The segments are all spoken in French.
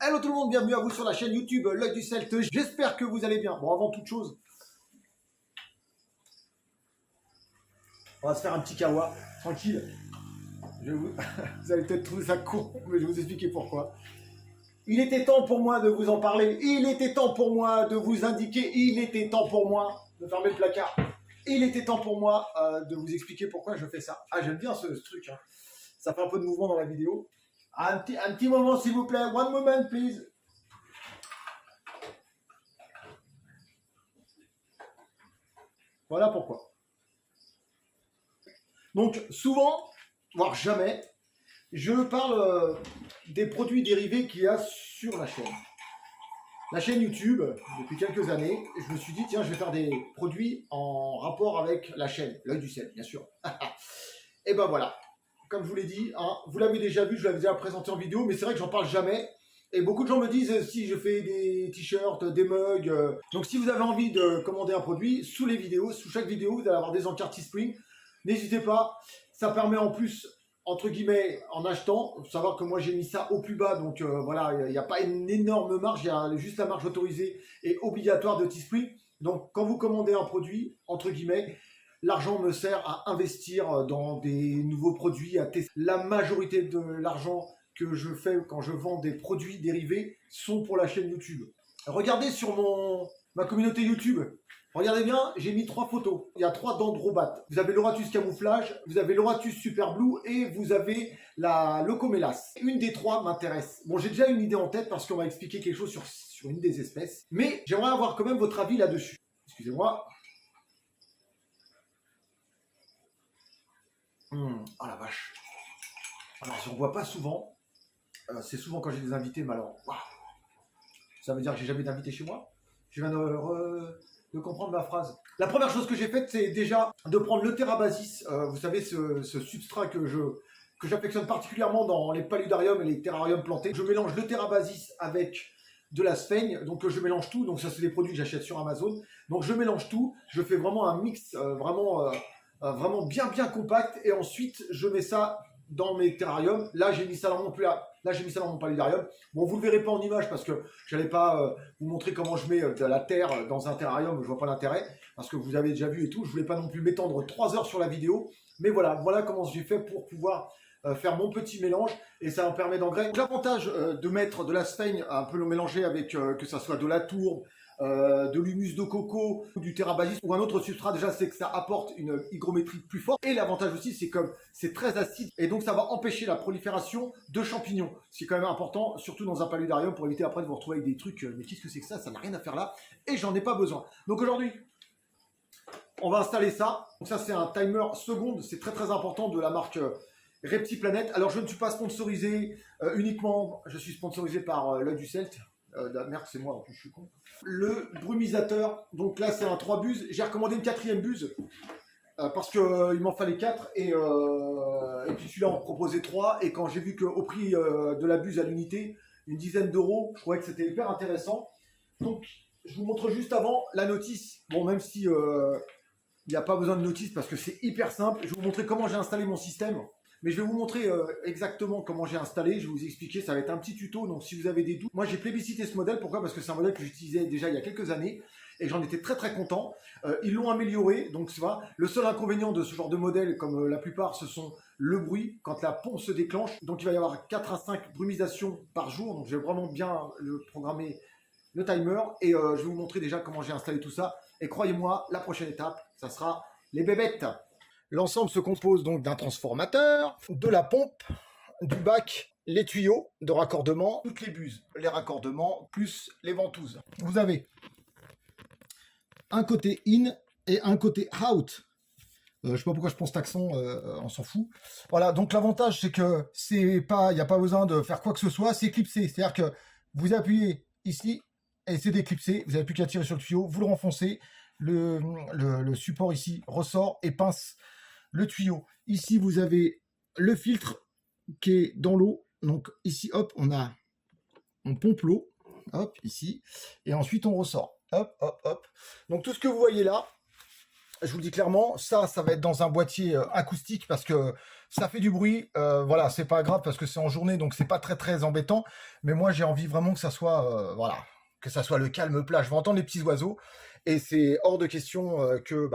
Hello tout le monde, bienvenue à vous sur la chaîne YouTube L'Oeil du Celte. J'espère que vous allez bien. Bon, avant toute chose, on va se faire un petit kawa, tranquille. Vous allez peut-être trouver ça con, mais je vais vous expliquer pourquoi. Il était temps pour moi de vous en parler. Il était temps pour moi de vous indiquer. Il était temps pour moi de fermer le placard. Il était temps pour moi de vous expliquer pourquoi je fais ça. Ah, j'aime bien ce truc. Hein. Ça fait un peu de mouvement dans la vidéo. Un petit moment, s'il vous plaît. One moment, please. Voilà pourquoi. Donc, souvent, voire jamais, je parle des produits dérivés qu'il y a sur la chaîne. La chaîne YouTube, depuis quelques années, je me suis dit, tiens, je vais faire des produits en rapport avec la chaîne, L'Oeil du Celte, bien sûr. Et ben voilà, comme je vous l'ai dit, hein, vous l'avez déjà vu, je l'avais déjà présenté en vidéo, mais c'est vrai que j'en parle jamais. Et beaucoup de gens me disent si je fais des t-shirts, des mugs. Donc si vous avez envie de commander un produit, sous les vidéos, sous chaque vidéo, vous allez avoir des encarts Teespring. N'hésitez pas, ça permet en plus, entre guillemets, en achetant, faut savoir que moi j'ai mis ça au plus bas, donc voilà, il n'y a pas une énorme marge, il y a juste la marge autorisée et obligatoire de Teespring. Donc quand vous commandez un produit, entre guillemets, l'argent me sert à investir dans des nouveaux produits, à tester. La majorité de l'argent que je fais quand je vends des produits dérivés sont pour la chaîne YouTube. Regardez sur ma communauté YouTube. Regardez bien, j'ai mis 3 photos. Il y a 3 dendrobates. Vous avez l'Oratus camouflage, vous avez l'Oratus super blue et vous avez la Locomelas. Une des 3 m'intéresse. Bon, j'ai déjà une idée en tête parce qu'on va expliquer quelque chose sur une des espèces. Mais j'aimerais avoir quand même votre avis là-dessus. Excusez-moi. Oh la vache. Alors, je ne vois pas souvent. C'est souvent quand j'ai des invités, mais alors, waouh. Ça veut dire que j'ai jamais d'invité chez moi. Je viens de comprendre ma phrase. La première chose que j'ai faite, c'est déjà de prendre le Therabasis. Vous savez, ce substrat que j'affectionne particulièrement dans les paludariums et les terrariums plantés. Je mélange le Therabasis avec de la sphaigne, donc je mélange tout. Donc ça, c'est des produits que j'achète sur Amazon. Donc je mélange tout. Je fais vraiment un mix vraiment bien compact. Et ensuite, je mets ça dans mes terrariums. Là, j'ai mis ça dans mon paludarium. Bon, vous le verrez pas en image parce que j'allais pas vous montrer comment je mets de la terre dans un terrarium. Je vois pas l'intérêt parce que vous avez déjà vu et tout. Je voulais pas non plus m'étendre 3 heures sur la vidéo. Mais voilà comment j'ai fait pour pouvoir faire mon petit mélange et ça me permet d'engrainer. L'avantage de mettre de la sphaigne, un peu le mélanger avec que ça soit de la tourbe, de l'humus de coco, du Therabasis ou un autre substrat, déjà c'est que ça apporte une hygrométrie plus forte. Et l'avantage aussi c'est comme c'est très acide et donc ça va empêcher la prolifération de champignons. Ce qui est quand même important, surtout dans un paludarium pour éviter après de vous retrouver avec des trucs, mais qu'est-ce que c'est que ça n'a rien à faire là et j'en ai pas besoin. Donc aujourd'hui, on va installer ça. Donc ça c'est un timer seconde, c'est très important de la marque Reptiplanet. Alors je ne suis pas sponsorisé uniquement, je suis sponsorisé par L'Oeil du Celte. Merde, c'est moi, en plus je suis con. Le brumisateur, donc là c'est un 3 buses. J'ai recommandé une 4e buse parce qu'il m'en fallait 4 et puis celui-là on proposait 3. Et quand j'ai vu qu'au prix de la buse à l'unité, une dizaine d'euros, je trouvais que c'était hyper intéressant. Donc je vous montre juste avant la notice. Bon, même si il n'y a pas besoin de notice parce que c'est hyper simple, je vais vous montrer comment j'ai installé mon système. Mais je vais vous montrer exactement comment j'ai installé, je vais vous expliquer, ça va être un petit tuto, donc si vous avez des doutes. Moi j'ai plébiscité ce modèle, pourquoi? Parce que c'est un modèle que j'utilisais déjà il y a quelques années, et j'en étais très content. Ils l'ont amélioré, donc ça va. Le seul inconvénient de ce genre de modèle, comme la plupart, ce sont le bruit, quand la pompe se déclenche. Donc il va y avoir 4 à 5 brumisations par jour, donc je vais vraiment bien le programmer, le timer, et je vais vous montrer déjà comment j'ai installé tout ça. Et croyez-moi, la prochaine étape, ça sera les bébêtes. L'ensemble se compose donc d'un transformateur, de la pompe, du bac, les tuyaux de raccordement, toutes les buses, les raccordements, plus les ventouses. Vous avez un côté in et un côté out. Je sais pas pourquoi je prends cet accent, on s'en fout. Voilà, donc l'avantage c'est que il n'y a pas besoin de faire quoi que ce soit, c'est clipsé. C'est-à-dire que vous appuyez ici et c'est déclipsé, vous n'avez plus qu'à tirer sur le tuyau, vous le renfoncez, le support ici ressort et pince le tuyau. Ici, vous avez le filtre qui est dans l'eau. Donc ici, hop, on pompe l'eau, hop, ici, et ensuite on ressort. Hop. Donc tout ce que vous voyez là, je vous le dis clairement, ça va être dans un boîtier acoustique parce que ça fait du bruit. Voilà, c'est pas grave parce que c'est en journée, donc c'est pas très embêtant. Mais moi, j'ai envie vraiment que ça soit, voilà, que ça soit le calme plat. Je vais entendre les petits oiseaux et c'est hors de question que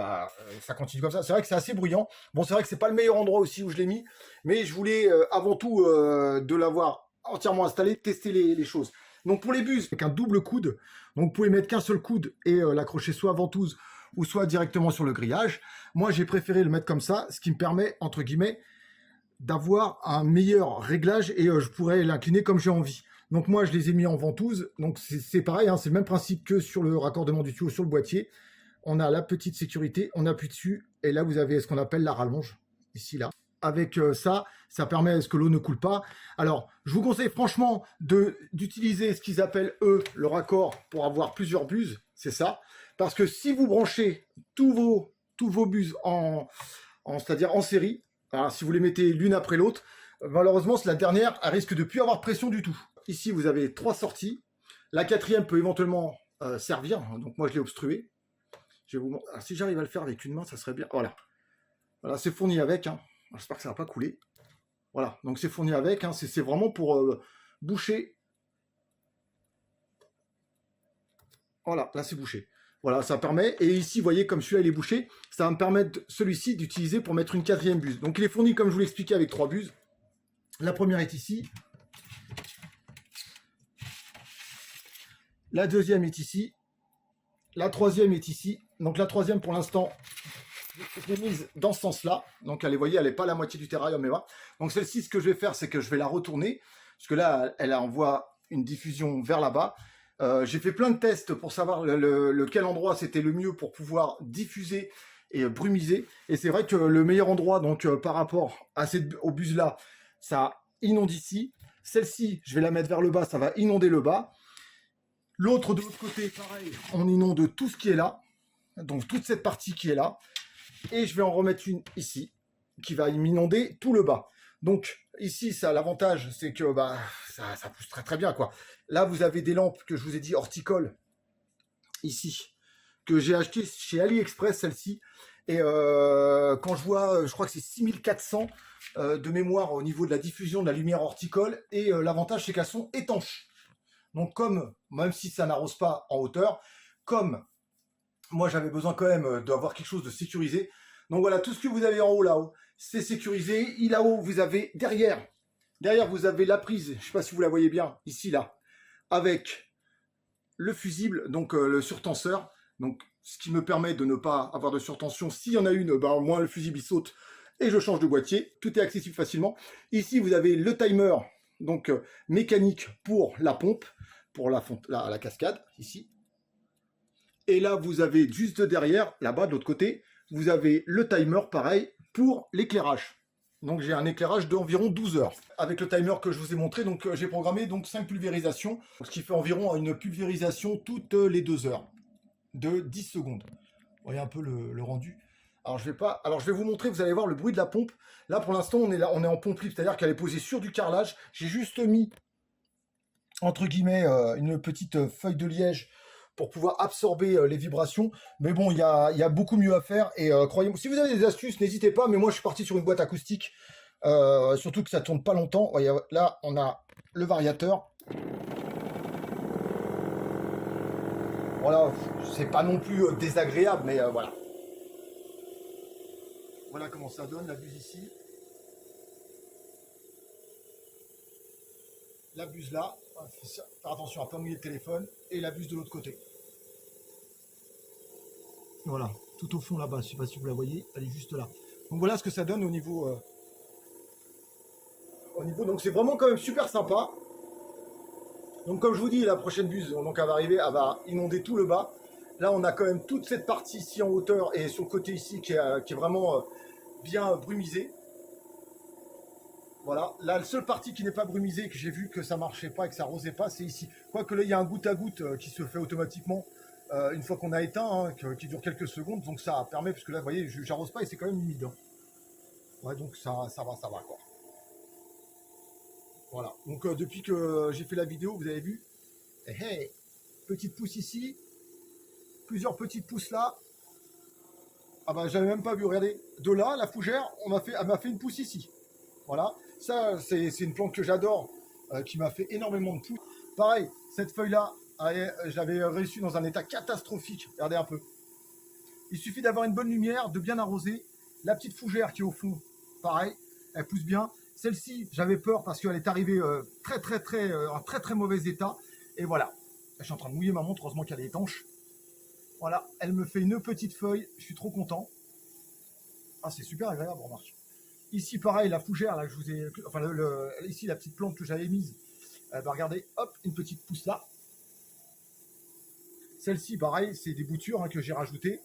ça continue comme ça. C'est vrai que c'est assez bruyant. Bon, c'est vrai que c'est pas le meilleur endroit aussi où je l'ai mis, mais je voulais avant tout de l'avoir entièrement installé, tester les choses. Donc pour les buses, avec un double coude, donc vous pouvez mettre qu'un seul coude et l'accrocher soit à ventouse ou soit directement sur le grillage. Moi, j'ai préféré le mettre comme ça, ce qui me permet, entre guillemets, d'avoir un meilleur réglage et je pourrais l'incliner comme j'ai envie. Donc moi, je les ai mis en ventouse. Donc c'est pareil, hein, c'est le même principe que sur le raccordement du tuyau sur le boîtier. On a la petite sécurité, on appuie dessus et là, vous avez ce qu'on appelle la rallonge, ici, là. Avec ça permet à ce que l'eau ne coule pas. Alors, je vous conseille franchement d'utiliser ce qu'ils appellent, eux, le raccord pour avoir plusieurs buses. C'est ça. Parce que si vous branchez tous vos buses c'est-à-dire en série, alors si vous les mettez l'une après l'autre, malheureusement, la dernière, elle risque de plus avoir de pression du tout. Ici, vous avez 3 sorties. La quatrième peut éventuellement servir. Donc moi, je l'ai obstruée. Je vais vous montrer. Alors, si j'arrive à le faire avec une main, ça serait bien. Voilà. Voilà, c'est fourni avec. Hein. J'espère que ça ne va pas couler. Voilà, donc c'est fourni avec. Hein. C'est vraiment pour boucher. Voilà, là c'est bouché. Voilà, ça permet. Et ici, vous voyez, comme celui-là, il est bouché, ça va me permettre celui-ci d'utiliser pour mettre une quatrième buse. Donc il est fourni, comme je vous l'ai expliqué, avec 3 buses. La première est ici. La deuxième est ici. La troisième est ici. Donc la troisième, pour l'instant, je l'ai mise dans ce sens-là. Donc, allez, vous voyez, elle n'est pas la moitié du terrarium, mais voilà. Donc, celle-ci, ce que je vais faire, c'est que je vais la retourner. Parce que là, elle envoie une diffusion vers là-bas. J'ai fait plein de tests pour savoir lequel endroit c'était le mieux pour pouvoir diffuser et brumiser. Et c'est vrai que le meilleur endroit, donc par rapport à aux buses-là, ça inonde ici. Celle-ci, je vais la mettre vers le bas, ça va inonder le bas. L'autre, de l'autre côté, pareil, on inonde tout ce qui est là. Donc, toute cette partie qui est là. Et je vais en remettre une ici, qui va m'inonder tout le bas. Donc ici, ça l'avantage, c'est que ça pousse très bien, quoi. Là, vous avez des lampes que je vous ai dit horticoles, ici, que j'ai acheté chez AliExpress, celle-ci. Et quand je vois, je crois que c'est 6400 de mémoire au niveau de la diffusion de la lumière horticole. Et l'avantage, c'est qu'elles sont étanches. Donc même si ça n'arrose pas en hauteur, comme moi j'avais besoin quand même d'avoir quelque chose de sécurisé. Donc voilà, tout ce que vous avez en haut là-haut, c'est sécurisé. Et là-haut, vous avez derrière vous avez la prise, je ne sais pas si vous la voyez bien, ici là, avec le fusible, donc le surtenseur. Donc ce qui me permet de ne pas avoir de surtension. S'il y en a une, au moins le fusible il saute et je change de boîtier. Tout est accessible facilement. Ici, vous avez le timer, donc mécanique pour la pompe, pour la cascade, ici. Et là, vous avez juste derrière, là-bas, de l'autre côté, vous avez le timer, pareil, pour l'éclairage. Donc, j'ai un éclairage d'environ 12 heures. Avec le timer que je vous ai montré, donc j'ai programmé 5 pulvérisations, ce qui fait environ une pulvérisation toutes les 2 heures, de 10 secondes. Vous voyez un peu le rendu. Alors, je vais vous montrer, vous allez voir le bruit de la pompe. Là, pour l'instant, on est en pompe libre, c'est-à-dire qu'elle est posée sur du carrelage. J'ai juste mis, entre guillemets, une petite feuille de liège pour pouvoir absorber les vibrations. Mais bon, il y a beaucoup mieux à faire. Et croyez-moi, si vous avez des astuces, n'hésitez pas. Mais moi, je suis parti sur une boîte acoustique. Surtout que ça tourne pas longtemps. Voyez, là, on a le variateur. Voilà, c'est pas non plus désagréable, mais voilà. Voilà comment ça donne, la buse ici. La buse là. Faire attention à ne pas mouiller le téléphone. Et la buse de l'autre côté. Voilà, tout au fond là-bas, je ne sais pas si vous la voyez, elle est juste là. Donc voilà ce que ça donne au niveau... donc c'est vraiment quand même super sympa. Donc comme je vous dis, la prochaine buse, donc elle va arriver, elle va inonder tout le bas. Là on a quand même toute cette partie ici en hauteur et sur le côté ici qui est vraiment bien brumisée. Voilà, la seule partie qui n'est pas brumisée, que j'ai vu que ça marchait pas et que ça arrosait pas, c'est ici. Quoique là il y a un goutte à goutte qui se fait automatiquement. Une fois qu'on a éteint, hein, qui dure quelques secondes, donc ça permet, parce que là, vous voyez, j'arrose pas et c'est quand même humide. Hein. Ouais, donc ça va, quoi. Voilà, donc depuis que j'ai fait la vidéo, vous avez vu, hey, petite pousse ici, plusieurs petites pousses là. Ah bah j'avais même pas vu, regardez. De là, la fougère, elle m'a fait une pousse ici. Voilà. Ça, c'est une plante que j'adore, qui m'a fait énormément de pousses. Pareil, cette feuille-là, j'avais réussi dans un état catastrophique. Regardez un peu. Il suffit d'avoir une bonne lumière, de bien arroser. La petite fougère qui est au fond, pareil, elle pousse bien. Celle-ci, j'avais peur parce qu'elle est arrivée en très mauvais état. Et voilà, je suis en train de mouiller ma montre, heureusement qu'elle est étanche. Voilà, elle me fait une petite feuille, je suis trop content. Ah, c'est super agréable, remarque. Ici, pareil, la fougère, là, je vous ai, enfin, ici, la petite plante que j'avais mise. Bah, regardez, hop, une petite pousse là. Celle-ci, pareil, c'est des boutures que j'ai rajoutées.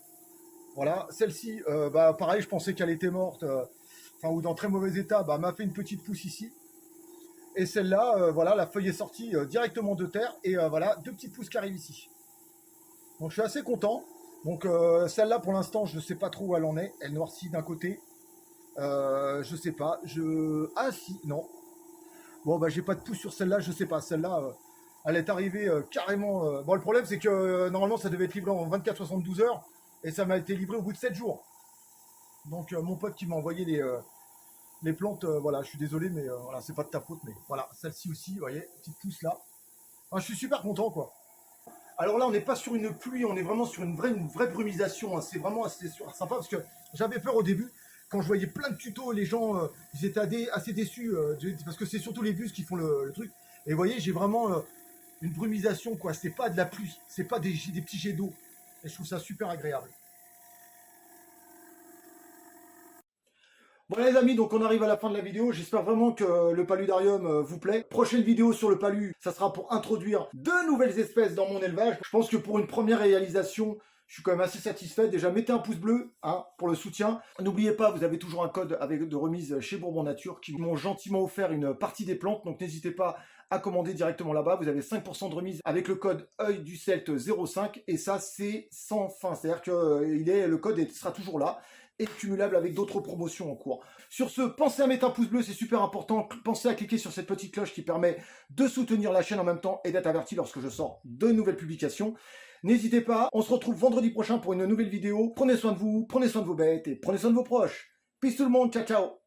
Voilà, celle-ci, bah, pareil, je pensais qu'elle était morte, ou dans très mauvais état, bah, m'a fait une petite pousse ici. Et celle-là, voilà, la feuille est sortie directement de terre, et voilà, 2 petites pousses qui arrivent ici. Donc je suis assez content. Donc celle-là, pour l'instant, je ne sais pas trop où elle en est. Elle noircit d'un côté. Je sais pas. Ah si, non. Bon, bah j'ai pas de pouce sur celle-là, je sais pas. Celle-là, elle est arrivée carrément... Bon, le problème, c'est que normalement, ça devait être livré en 24-72 heures. Et ça m'a été livré au bout de 7 jours. Donc mon pote qui m'a envoyé les plantes, voilà, je suis désolé, mais voilà, c'est pas de ta faute. Mais voilà, celle-ci aussi, vous voyez, petite pousse là. Enfin, je suis super content, quoi. Alors là, on n'est pas sur une pluie, on est vraiment sur une vraie brumisation. Hein. C'est vraiment assez sympa parce que j'avais peur au début. Quand je voyais plein de tutos, les gens ils étaient assez déçus parce que c'est surtout les bus qui font le truc. Et vous voyez, j'ai vraiment une brumisation, quoi. C'est pas de la pluie, c'est pas des petits jets d'eau. Et je trouve ça super agréable. Bon les amis, donc on arrive à la fin de la vidéo. J'espère vraiment que le paludarium vous plaît. Prochaine vidéo sur le palu, ça sera pour introduire de nouvelles espèces dans mon élevage. Je pense que pour une première réalisation, je suis quand même assez satisfait. Déjà, mettez un pouce bleu pour le soutien. N'oubliez pas, vous avez toujours un code avec de remise chez Bourbon Nature qui m'ont gentiment offert une partie des plantes. Donc n'hésitez pas à commander directement là-bas. Vous avez 5% de remise avec le code œil du Celte 05. Et ça, c'est sans fin. C'est-à-dire que le code sera toujours là et cumulable avec d'autres promotions en cours. Sur ce, pensez à mettre un pouce bleu, c'est super important. Pensez à cliquer sur cette petite cloche qui permet de soutenir la chaîne en même temps et d'être averti lorsque je sors de nouvelles publications. N'hésitez pas, on se retrouve vendredi prochain pour une nouvelle vidéo. Prenez soin de vous, prenez soin de vos bêtes et prenez soin de vos proches. Peace tout le monde, ciao ciao.